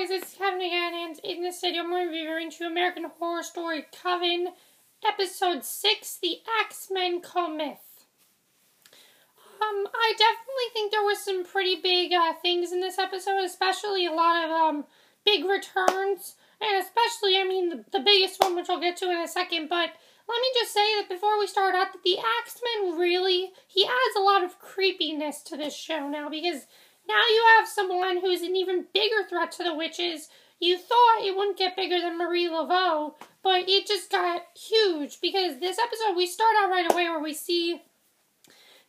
guys, it's Kevin again, and in this video I'm going to be reviewing to American Horror Story Coven, Episode 6, The Axemen Cometh. I definitely think there was some pretty big things in this episode, especially a lot of big returns, and especially, I mean, the biggest one, which I'll get to in a second, but let me just say that before we start out, that the Axeman really, he adds a lot of creepiness to this show now, because now you have someone who's an even bigger threat to the witches. You thought it wouldn't get bigger than Marie Laveau, but it just got huge, because this episode, we start out right away where we see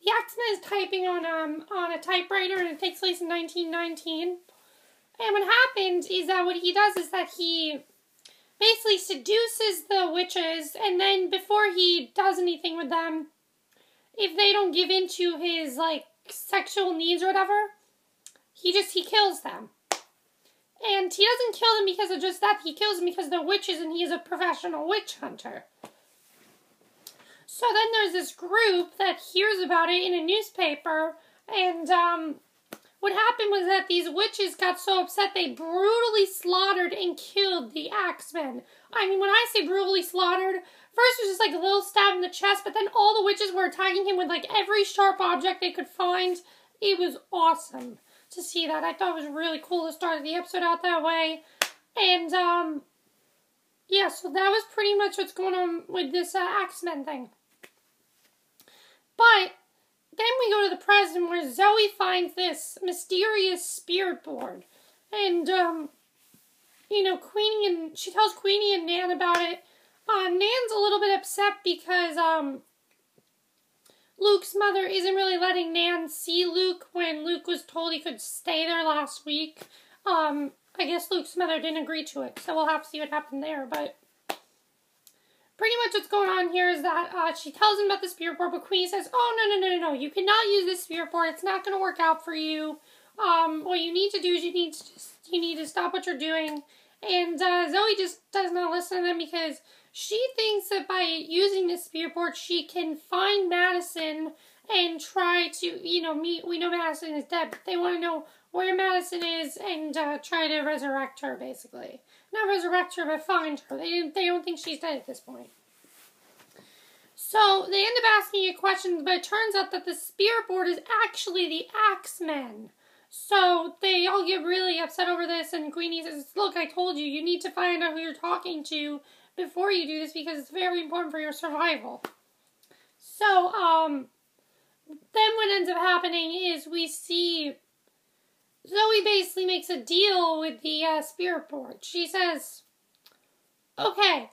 the Axeman is typing on a typewriter, and it takes place in 1919. And what happens is that what he does is that he basically seduces the witches, and then before he does anything with them, if they don't give in to his, like, sexual needs or whatever, he kills them. And he doesn't kill them because of just that, he kills them because they're witches and he is a professional witch hunter. So then there's this group that hears about it in a newspaper, and what happened was that these witches got so upset they brutally slaughtered and killed the Axemen. I mean, when I say brutally slaughtered, first it was just like a little stab in the chest, but then all the witches were attacking him with like every sharp object they could find. It was awesome to see that. I thought it was really cool to start the episode out that way. And, yeah, so that was pretty much what's going on with this Axemen thing. But then we go to the present where Zoe finds this mysterious spirit board. And, you know, she tells Queenie and Nan about it. Nan's a little bit upset because, Luke's mother isn't really letting Nan see Luke when Luke was told he could stay there last week. I guess Luke's mother didn't agree to it, so we'll have to see what happened there, but pretty much what's going on here is that she tells him about the spirit board, but Queenie says, oh, no, you cannot use this spirit board, it's not going to work out for you. What you need to do is you need to stop what you're doing, and Zoe just does not listen to them because she thinks that by using this spirit board, she can find Madison and try to, you know, we know Madison is dead, but they want to know where Madison is and try to resurrect her, basically. Not resurrect her, but find her. They don't think she's dead at this point. So they end up asking you questions, but it turns out that the spirit board is actually the Axemen. So they all get really upset over this, and Queenie says, look, I told you, you need to find out who you're talking to before you do this because it's very important for your survival. So, then what ends up happening is we see Zoe basically makes a deal with the spirit board. She says, okay,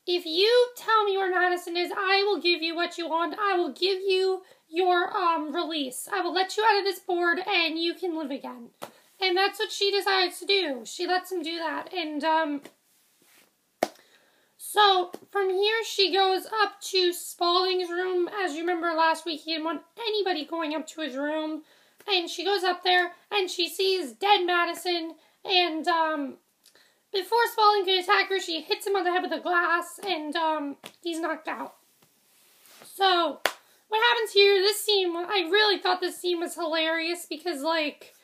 if you tell me where Madison is, I will give you what you want. I will give you your release. I will let you out of this board and you can live again. And that's what she decides to do. She lets him do that. And, so, from here, she goes up to Spalding's room. As you remember last week, he didn't want anybody going up to his room. And she goes up there, and she sees dead Madison. And, before Spalding can attack her, she hits him on the head with a glass, and, he's knocked out. So, what happens here, this scene, I really thought this scene was hilarious, because, like,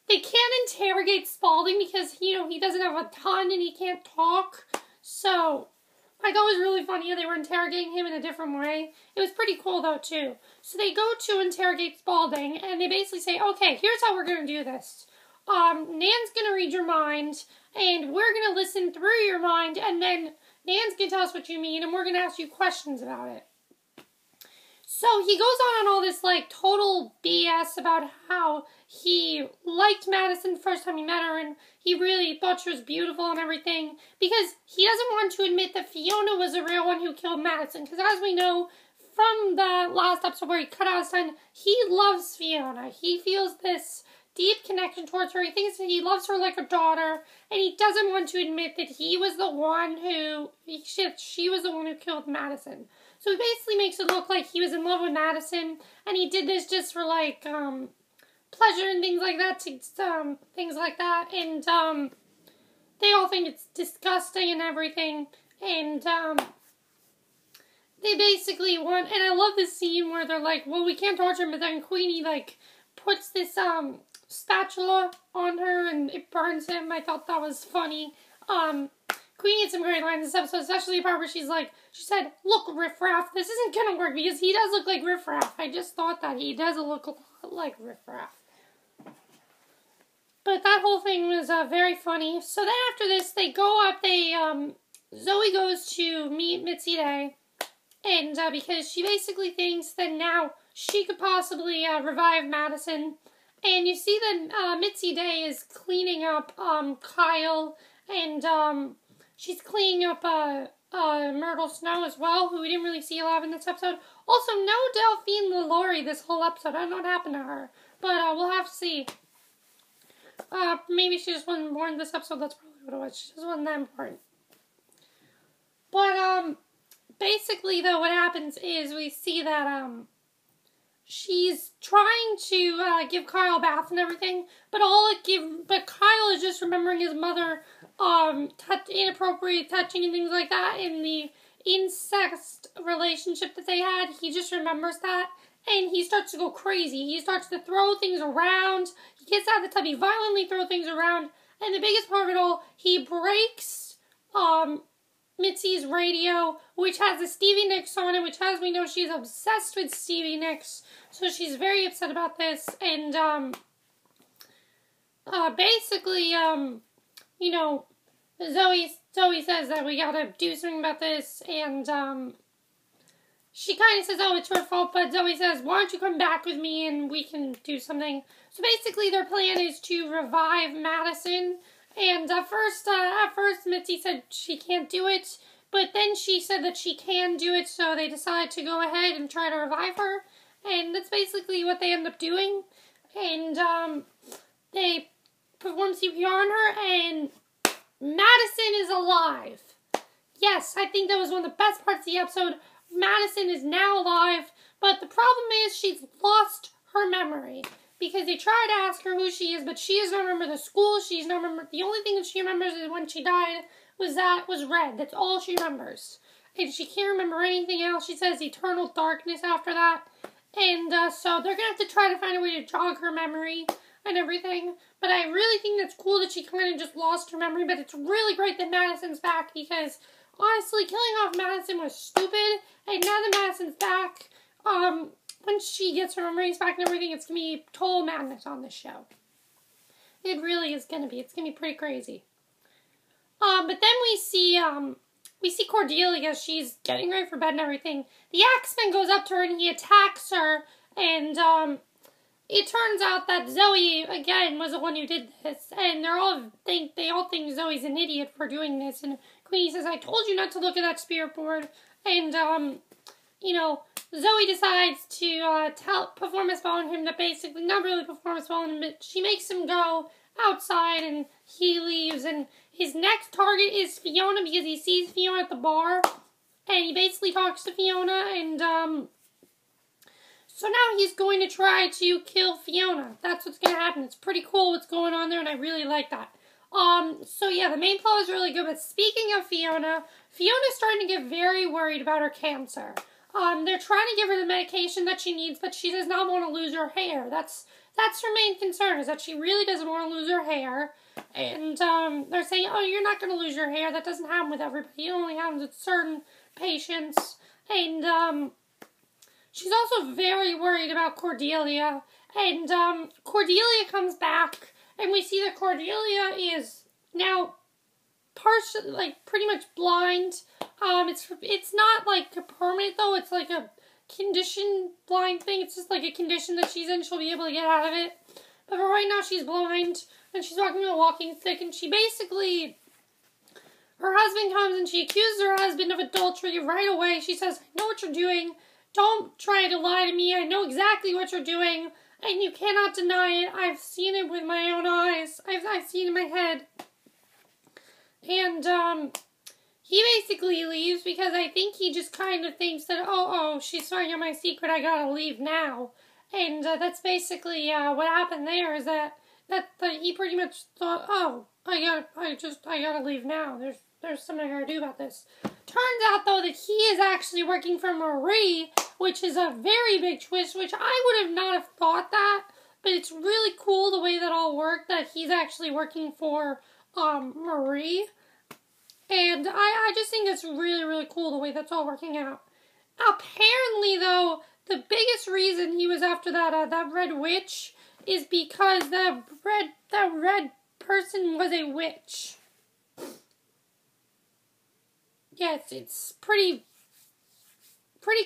they can't interrogate Spalding because, you know, he doesn't have a ton and he can't talk. So I thought it was really funny how they were interrogating him in a different way. It was pretty cool, though, too. So they go to interrogate Spalding, and they basically say, okay, here's how we're going to do this. Nan's going to read your mind, and we're going to listen through your mind, and then Nan's going to tell us what you mean, and we're going to ask you questions about it. So he goes on all this, like, total BS about how he liked Madison the first time he met her, and he really thought she was beautiful and everything, because he doesn't want to admit that Fiona was the real one who killed Madison, because as we know from the last episode where he cut out his son, he loves Fiona. He feels this deep connection towards her. He thinks that he loves her like a daughter, and he doesn't want to admit that he was the one who, she was the one who killed Madison. So he basically makes it look like he was in love with Madison, and he did this just for, like, pleasure and things like that, and, they all think it's disgusting and everything, and, they basically want, and I love this scene where they're like, well, we can't torture him, but then Queenie, like, puts this, spatula on her and it burns him. I thought that was funny. Queenie had some great lines in this episode, especially the part where she said, look, Riffraff, this isn't gonna work because he does look like Riffraff. I just thought that he does look a lot like Riffraff. But that whole thing was very funny. So then after this, they go up, Zoe goes to meet Mitzi Day, and because she basically thinks that now she could possibly revive Madison, and you see that Mitzi Day is cleaning up Kyle, and she's cleaning up Myrtle Snow as well, who we didn't really see a lot in this episode. Also, no Delphine LaLaurie this whole episode. I don't know what happened to her, but we'll have to see. Maybe she just wasn't born this episode. That's probably what it was. She just wasn't that important. But, basically, though, what happens is we see that, she's trying to, give Kyle a bath and everything, but Kyle is just remembering his mother, inappropriate touching and things like that in the incest relationship that they had. He just remembers that, and he starts to go crazy. He starts to throw things around. He gets out of the tub. He violently throws things around, and the biggest part of it all, he breaks, Mitzi's radio, which has a Stevie Nicks on it, which, as we know, she's obsessed with Stevie Nicks, so she's very upset about this, and, basically, you know, Zoe says that we gotta do something about this, and, she kind of says, oh, it's your fault, but Zoe says, why don't you come back with me and we can do something. So basically their plan is to revive Madison, and at first Mitzi said she can't do it, but then she said that she can do it, so they decide to go ahead and try to revive her, and that's basically what they end up doing, and they perform CPR on her, and Madison is alive. Yes, I think that was one of the best parts of the episode. Madison is now alive, but the problem is she's lost her memory, because they try to ask her who she is, but she doesn't remember the school. She's not remember. The only thing that she remembers is when she died was red. That's all she remembers, and she can't remember anything else. She says eternal darkness after that, and so they're gonna have to try to find a way to jog her memory and everything. But I really think that's cool that she kind of just lost her memory. But it's really great that Madison's back, because honestly, killing off Madison was stupid, and now that Madison's back, when she gets her memories back and everything, it's going to be total madness on this show. It really is going to be. It's going to be pretty crazy. But then we see Cordelia. She's getting ready for bed and everything. The Axeman goes up to her and he attacks her, and, it turns out that Zoe, again, was the one who did this, and they all think Zoe's an idiot for doing this, and Queenie says, I told you not to look at that spirit board, and, you know, Zoe decides to, perform a spell on him, that basically, not really perform a spell on him, but she makes him go outside, and he leaves, and his next target is Fiona, because he sees Fiona at the bar, and he basically talks to Fiona, and, so now he's going to try to kill Fiona. That's what's going to happen. It's pretty cool what's going on there, and I really like that. So yeah, the main plot is really good, but speaking of Fiona's starting to get very worried about her cancer. They're trying to give her the medication that she needs, but she does not want to lose her hair. That's her main concern, is that she really doesn't want to lose her hair. And, they're saying, oh, you're not going to lose your hair. That doesn't happen with everybody. It only happens with certain patients. And, she's also very worried about Cordelia, and Cordelia comes back, and we see that Cordelia is now partially, like, pretty much blind. It's not, like, a permanent, though. It's, like, a condition blind thing. It's just, like, a condition that she's in. She'll be able to get out of it. But for right now, she's blind, and she's walking with a walking stick, and she basically, her husband comes, and she accuses her husband of adultery right away. She says, I know what you're doing. Don't try to lie to me. I know exactly what you're doing, and you cannot deny it. I've seen it with my own eyes. I've seen it in my head. And, he basically leaves because I think he just kind of thinks that, oh, she's finding out my secret, I gotta leave now. And, that's basically, what happened there, is that he pretty much thought, oh, I gotta leave now. There's something I gotta do about this. Turns out, though, that he is actually working for Marie, which is a very big twist, which I would have not have thought that, but it's really cool the way that all worked, that he's actually working for, Marie. And I just think it's really, really cool the way that's all working out. Apparently, though, the biggest reason he was after that red witch is because that red person was a witch. Yes, it's pretty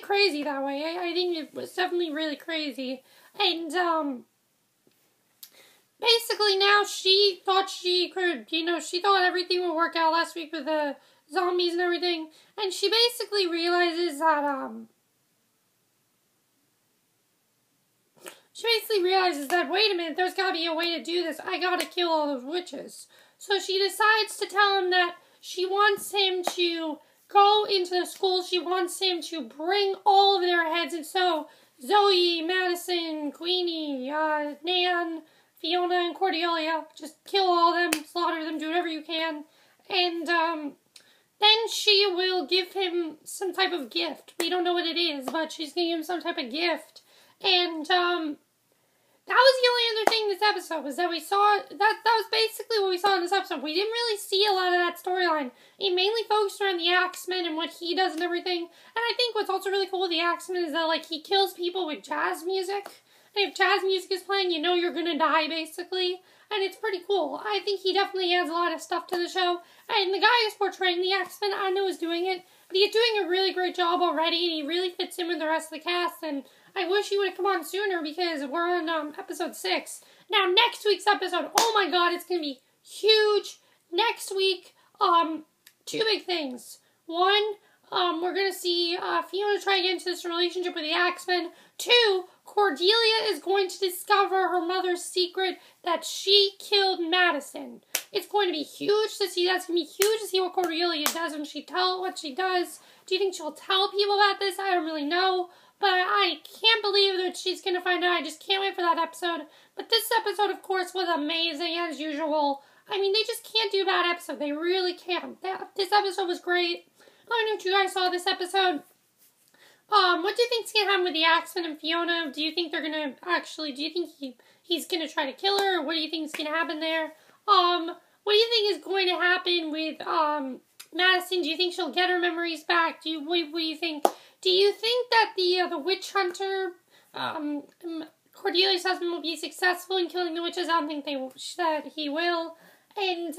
crazy that way. I think it was definitely really crazy. And, basically now she thought she could, she thought everything would work out last week with the zombies and everything. And she basically realizes that, wait a minute, there's gotta be a way to do this. I gotta kill all those witches. So she decides to tell him that she wants him to go into the school. She wants him to bring all of their heads. And so Zoe, Madison, Queenie, Nan, Fiona, and Cordelia, just kill all of them, slaughter them, do whatever you can. And then she will give him some type of gift. We don't know what it is, but she's going to give him some type of gift. And that was the only other thing this episode, was that we saw, that was basically what we saw in this episode. We didn't really see a lot of that storyline. It mainly focused around the Axeman and what he does and everything. And I think what's also really cool with the Axeman is that, like, he kills people with jazz music. And if jazz music is playing, you know you're gonna die, basically. And it's pretty cool. I think he definitely adds a lot of stuff to the show. And the guy who's portraying the Axeman, I know is doing it, but he's doing a really great job already, and he really fits in with the rest of the cast. And I wish he would have come on sooner, because we're on episode 6. Now, next week's episode, oh my god, it's going to be huge. Next week, 2 big things. One, we're going to see Fiona try to get into this relationship with the Axemen. 2, Cordelia is going to discover her mother's secret that she killed Madison. It's going to be huge to see. That's going to be huge to see what Cordelia does when she what she does. Do you think she'll tell people about this? I don't really know. But I can't believe that she's going to find out. I just can't wait for that episode. But this episode, of course, was amazing as usual. I mean, they just can't do a bad episode. They really can't. This episode was great. I don't know if you guys saw this episode. What do you think's going to happen with the Axeman and Fiona? Do you think they're going to actually, do you think he's going to try to kill her? Or what do you think is going to happen there? What do you think is going to happen with, Madison? Do you think she'll get her memories back? What do you think? Do you think that the witch hunter, Cordelia's husband, will be successful in killing the witches? I don't think that he will. And,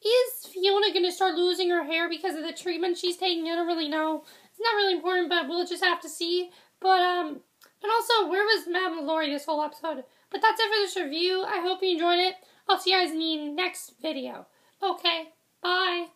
is Fiona going to start losing her hair because of the treatment she's taking? I don't really know. It's not really important, but we'll just have to see. But, and also, where was Madame Laurie this whole episode? But that's it for this review. I hope you enjoyed it. I'll see you guys in the next video. Okay, bye.